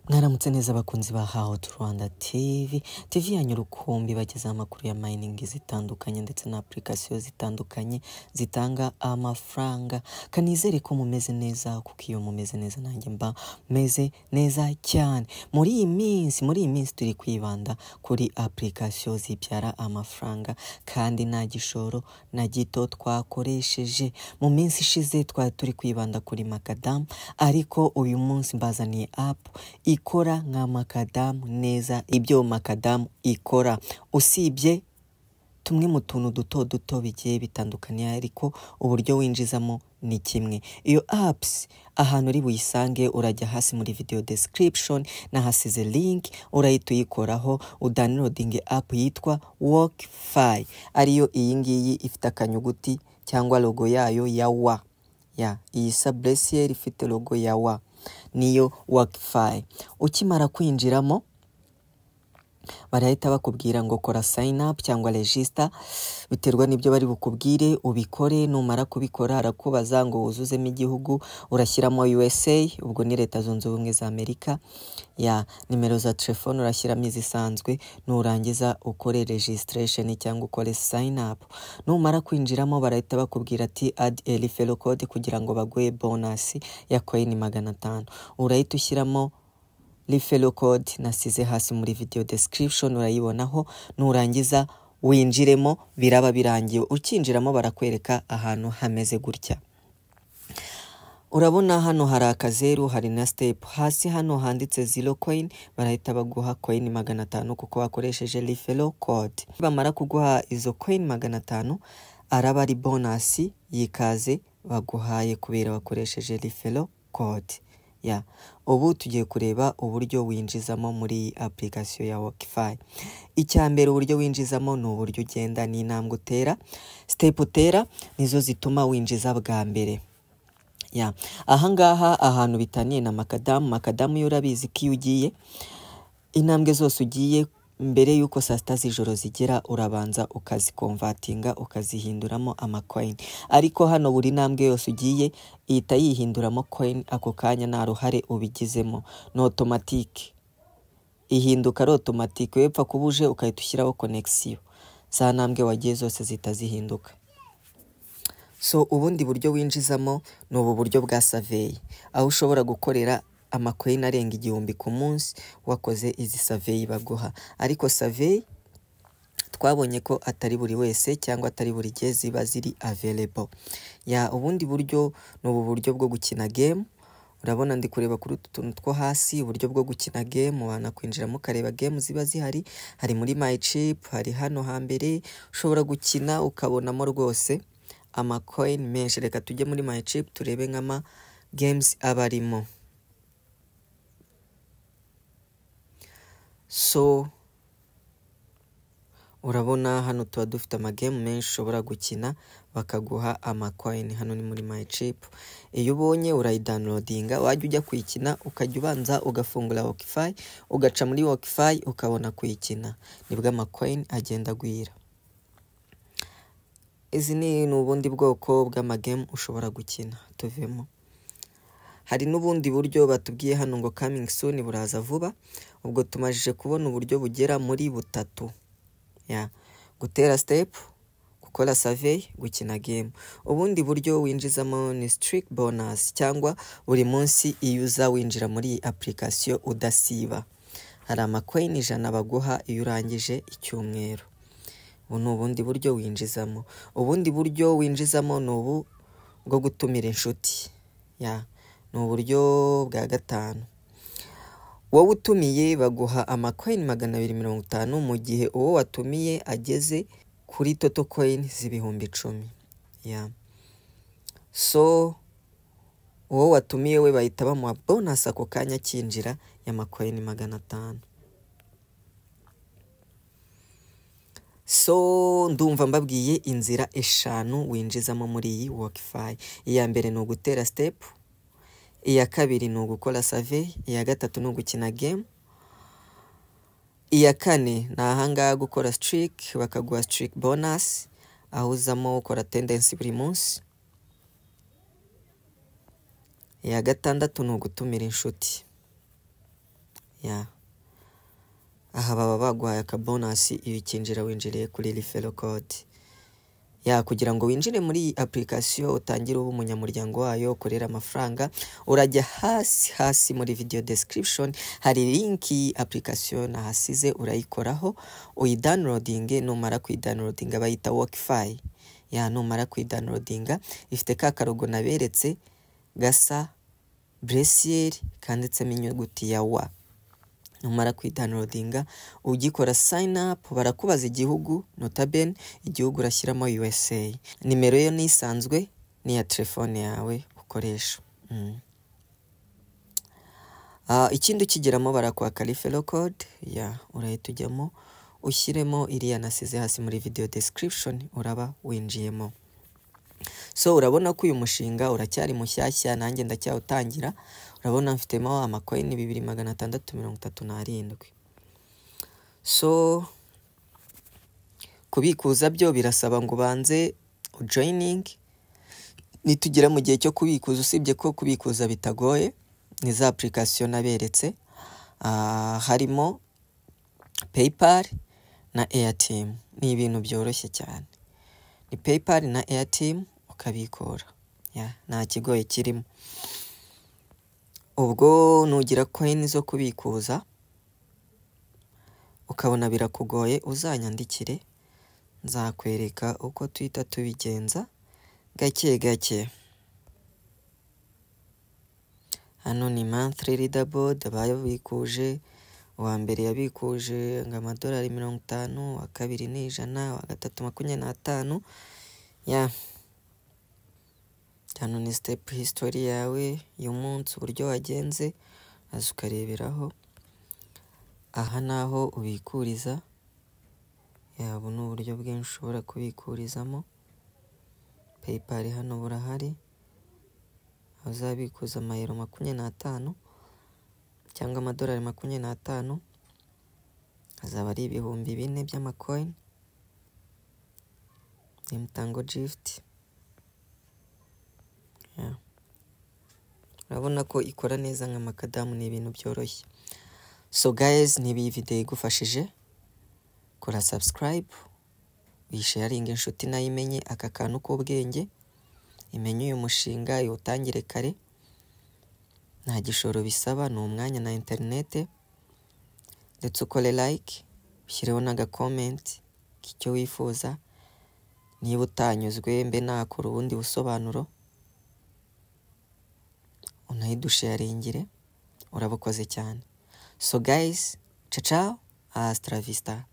Mwaramutse neza abakunzi ba How to Rwanda TV yanyu rukumbi bageza amakuru ya mining zitandukanye ndetse na application zitandukanye zitanga amafaranga. Kanizere ko mumeze neza, kuko iyo mumeze neza nanjye mba meze neza cyane. Muri iyi minsi turi kwibanda kuri application zibyara amafaranga kandi nta gishoro na gito twakoresheje. Mu minsi ishize twari turi kwibanda kuri Makadam, ariko uyu munsi mbazaniye app ikora nka Makadam neza ibyo Makadam ikora, usibye tumwe mu tuntu duto bigiye bitandukanye, ariko uburyo winjizamo ni kimwe. Iyo apps ahantu uri buyisange urajya hasi muri video description na hasize link, urahita uyikoraho udownloading app yitwa Workfy, ariyo iyi ngiyi ifite akanyuguti cyangwa logo yayo ya wa iyi sablesier ifite logo ya wa niyo Workfy. Ukimara kwinjiramo barahita bakubwira ngo kora sign up cyangwa register, biterwa n'ibyo bari bukubwire ubikore. Numara kubikora arakubaza ngo wuzuzemo igihugu, urashyiramo USA, ubwo ni Leta Zunze Ubumwe za Amerika, nimero za telefone urashyiramo izisanzwe, nurangiza ukore registration cyangwa ukore sign up. Numara kwinjiramo barahita bakubwira ati add a referral code kugira ngo baguhe bonus ya coin 500. Urahita ushyiramo referral code nasize hasi muri video description, urayibonaho. Nurangiza winjiremo biraba birangiye. Ukinjiramo barakwereka ahantu hameze gutya. Urabona hano hari akazeru, hari na step. Hasi hano handitse 0 coin, barahita baguha coin 500 kuko wakoresheje referral code. Bamara kuguha izo coin 500 araba ari bonus yikaze baguhaye kubera wakoresheje referral code. Ubu tugiye kureba uburyo winjizamo muri application ya Workfy. Icyambere uburyo winjizamo ni uburyo ugenda n'intambwe utera, step utera nizo zituma winjiza bwa mbere. Ahangaha ahantu bitaniye na Makadam yo urabizi ko iyo ugiye intambwe zose ugiye mbere yuko saa sita z'ijoro zigera urabanza ukazikonvatinga ukazihinduramo amacoin, ariko hano buri ntambwe yose ugiye ihita yihinduramo coin ako kanya, nta ruhare ubigizemo, no automatic ihinduka ari automatic. Wepfa kubuje ukahita ushyiraho connection, za ntambwe wagiye zose zita zihinduka. Ubundi buryo winjizamo ni ubu buryo bwa survey, aho ushobora gukorera amacoin arenga 1000 ku munsi wakoze izi survey baguha. Ariko survey twabonye ko atari buri wese cyangwa atari buri gihe ziba ziri available. Ubundi buryo ni ubu buryo bwo gukina game. Urabona ndi kureba kuri utuntu two hasi, uburyo bwo gukina game. Wana kwinjiramo ukareba game ziba zihari, hari muri my chip, hari hano hambere ushobora gukina ukabonamo rwose amacoin menshi. Reka tujye muri my chip turebe nk'ama games abarimo. Urabona hano tuba dufite amagame menshi ushobora gukina bakaguha amacoin. Hano ni muri my chip. Iyo ubonye urayidownloadinga, wajya ujya kuyikina ukajya ubanza ugafungura Workfy, ugaca muri Workfy ukabona kuyikina, nibwo amacoin agenda agwira. Izi ni ubundi bwoko bw'amagame ushobora gukina. Tuvemo, hari n'ubundi buryo batubwiye hano ngo coming soon, buraza vuba. Ubwo tumajije kubona uburyo bugera muri butatu. Gutera step, gukora survey, gukina game. Ubundi buryo winjizamo ni strict bonus, cyangwa buri munsi iyo uza winjira muri application udasiba, hari amacoin 100 baguha iyo urangije icyumweru. Ubu ni ubundi buryo winjizamo. Ubundi buryo winjizamo ni ubu bwo gutumira inshuti. Ni uburyo bwa gatanu. Wowe utumiye baguha amacoin 250 mu gihe uwo watumiye ageze kuri total coin z'ibihumbi 10. Uwo watumiye we bahita bamuha bonus ako kanya kinjira ya macoin 500. Ndumva mbabwiye inzira 5 winjizamo muri iyi Workfy. Iya mbere ni ugutera step, iya kabiri ni ugukora survey, iya gatatu ni ugukina game, iya kane ni ahangaha gukora streak bakaguha streak bonus, aho uzamo ukora attendance buri munsi. Iya gatandatu ni ugutumira inshuti. aha baba baguhaye akabonasi iyo ukinjira winjiriye kuri referral code. Kugira ngo winjire muri iyi application utangire uba umunyamuryango wayo ukorera amafaranga, urajya hasi muri video description hari link iyi application ahasize, urayikoraho uyidownloadinge. Numara kuyidownloadinga bayita Workify. Numara kuyidownloadinga ifite ka karogo naberetse gasa Braille kanditsemo inyuguti ya wa. Numara kuyidownloadinga ugikora sign up, barakubaza igihugu, notabene igihugu urashyiramo USA. Nimero yo nisanzwe ni ya telefone yawe ukoresha. Ikindi ukigeramo barakwaka referral code, urahita ujyamo ushyiremo iriya nasize hasi muri video description, uraba winjiyemo. So urabona ko uyu mushinga uracyari mushyashya, nanjye ndacyawutangira. Urabona mfitemo amacoin 2637. So kubikuza byo birasaba ngo banze joining. Nitugera mu gihe cyo kubikuza, usibye ko kubikuza bitagoye, ni za application naberetse, harimo PayPal na Airteam. Ni ibintu byoroshye cyane, ni PayPal na Airteam ukabikora, nta kigoye kirimo. Ubwo nugira coin zo kubikuza ukabona birakugoye, uzanyandikire nzakwereka uko twita tubigenza gake gake. Hano ni monthly leaderboard bayabikuje. Uwa mbere yabikuje $50, uwa kabiri ni $100, uwa gatatu 25. Hano ni step history yawe y'umunsi, uburyo wagenze aza ukareberaho. Aha naho ubikuriza, ubu ni uburyo bwinshi ushobora kubikurizamo. PayPal hano burahari, uzabikuza amayero 25 cyangwa amadolari 25, azaba ari ibihumbi 4 by'amacoin. Ni Mtango Gift. Urabona ko ikora neza nk'amakadamu, ni ibintu byoroshye. So guys, niba iyi video igufashije, kora subscribe, uyisharinge inshuti nayo imenye aka kantu k'ubwenge, imenye uyu mushinga, iwutangire kare. Nta gishoro bisaba, ni umwanya na internet. Ndetse ukore like, ushyireho n'agacomment k'icyo wifuza. Niba utanyuzwe mbe nakora ubundi busobanuro, unayidusharingire. Urabakoze cyane. So guys, ciao, hasta la vista.